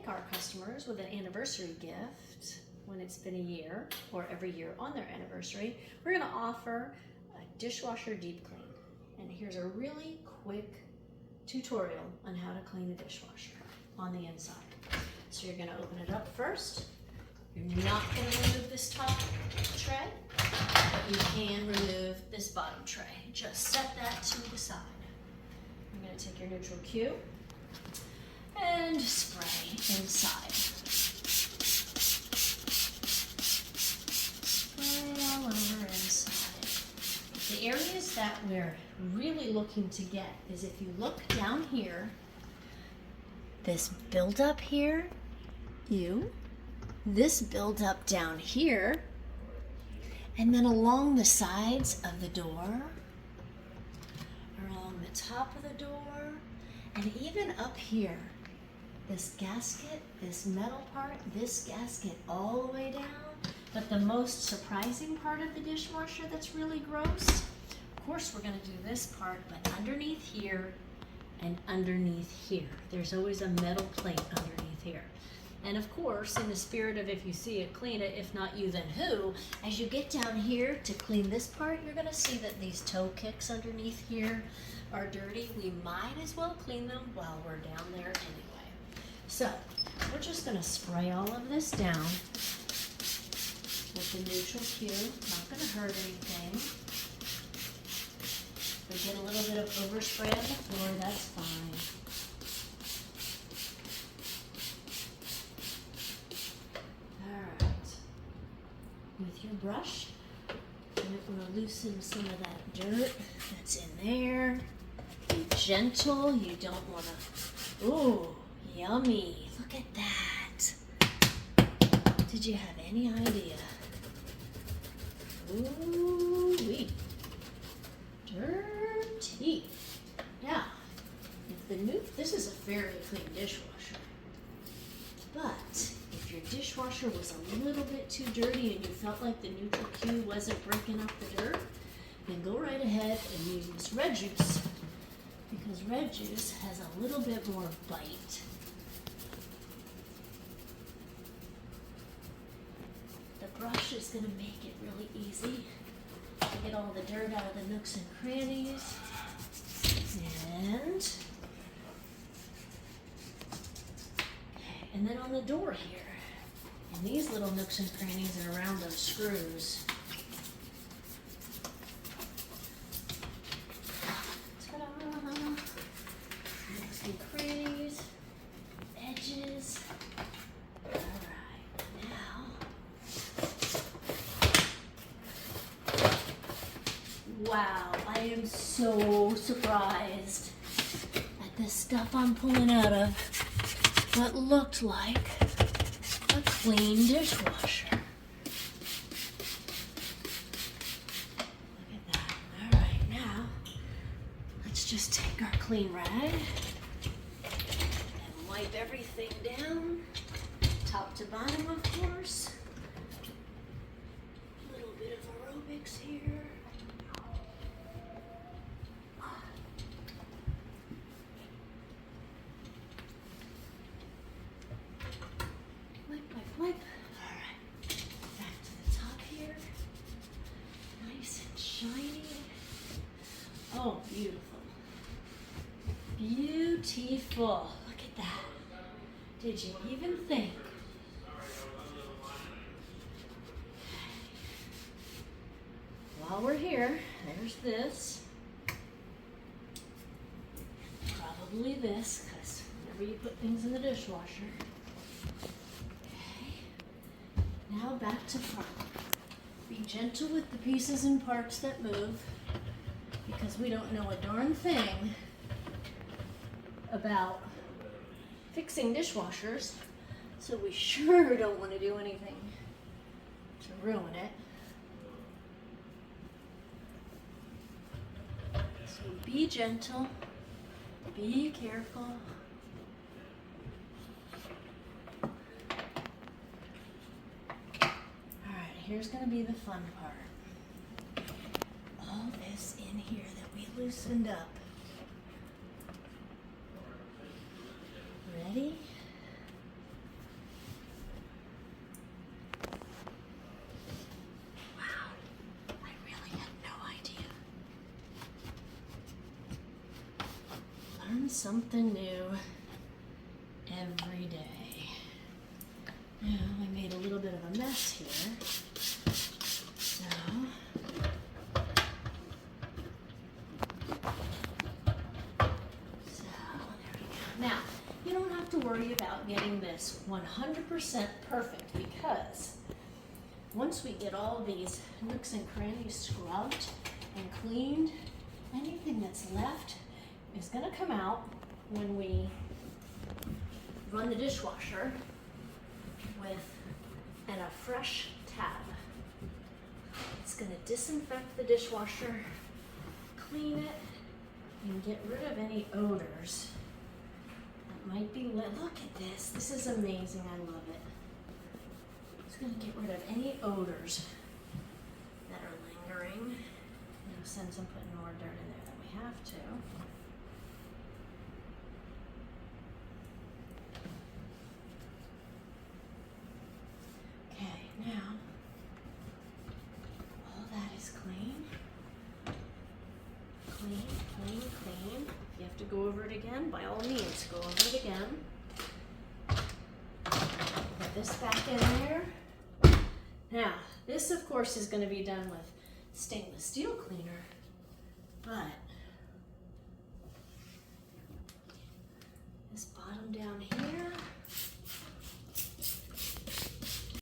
thank our customers with an anniversary gift when it's been a year or every year on their anniversary, we're going to offer a dishwasher deep clean. And here's a really quick tutorial on how to clean a dishwasher on the inside. So you're going to open it up first. You're not going to remove this top tray, but you can remove this bottom tray. Just set that to the side. You're going to take your neutral Q and spray inside. Spray all over inside. The areas that we're really looking to get is if you look down here, this buildup here, this buildup down here, and then along the sides of the door, or along the top of the door, and even up here. This gasket, this metal part, this gasket all the way down. But the most surprising part of the dishwasher that's really gross, of course we're going to do this part, but underneath here and underneath here. There's always a metal plate underneath here. And of course, in the spirit of if you see it, clean it, if not you, then who, as you get down here to clean this part, you're going to see that these toe kicks underneath here are dirty. We might as well clean them while we're down there anyway. So, we're just going to spray all of this down with the neutral Q. Not going to hurt anything. If we get a little bit of overspray on the floor, that's fine. Alright. With your brush, you're going to loosen some of that dirt that's in there. Be gentle. You don't want to... Ooh. Yummy. Look at that. Did you have any idea? Ooh-wee. Dirty. Now, this is a fairly clean dishwasher. But if your dishwasher was a little bit too dirty and you felt like the neutral Q wasn't breaking up the dirt, then go right ahead and use red juice. Because red juice has a little bit more bite. The brush is going to make it really easy to get all the dirt out of the nooks and crannies. And then on the door here, in these little nooks and crannies and around those screws, nooks and crannies, edges. Wow, I am so surprised at this stuff I'm pulling out of what looked like a clean dishwasher. Look at that. All right, now let's just take our clean rag and wipe everything down, top to bottom, of course. A little bit of aerobics here. Wipe. All right, back to the top here. Nice and shiny. Oh, beautiful. Beautiful. Look at that. Did you even think? While we're here, there's this. Probably this, because whenever you put things in the dishwasher. Now back to front. Be gentle with the pieces and parts that move, because we don't know a darn thing about fixing dishwashers, so we sure don't want to do anything to ruin it. So be gentle, be careful. Here's going to be the fun part. All this in here that we loosened up. Ready? Learn something new every day. Now, I made a little bit of a mess here. So, there we go. Now, you don't have to worry about getting this 100% perfect, because once we get all these nooks and crannies scrubbed and cleaned, anything that's left is going to come out when we run the dishwasher with a fresh tab. It's going to disinfect the dishwasher, clean it, and get rid of any odors that might be left. Look at this. This is amazing. I love it. It's going to get rid of any odors that are lingering. Since I'm putting more dirt in there than we have to. Okay, now all that is clean. Clean, clean, clean. If you have to go over it again, by all means, go over it again. Put this back in there. Now, this of course is going to be done with stainless steel cleaner, but this bottom down here,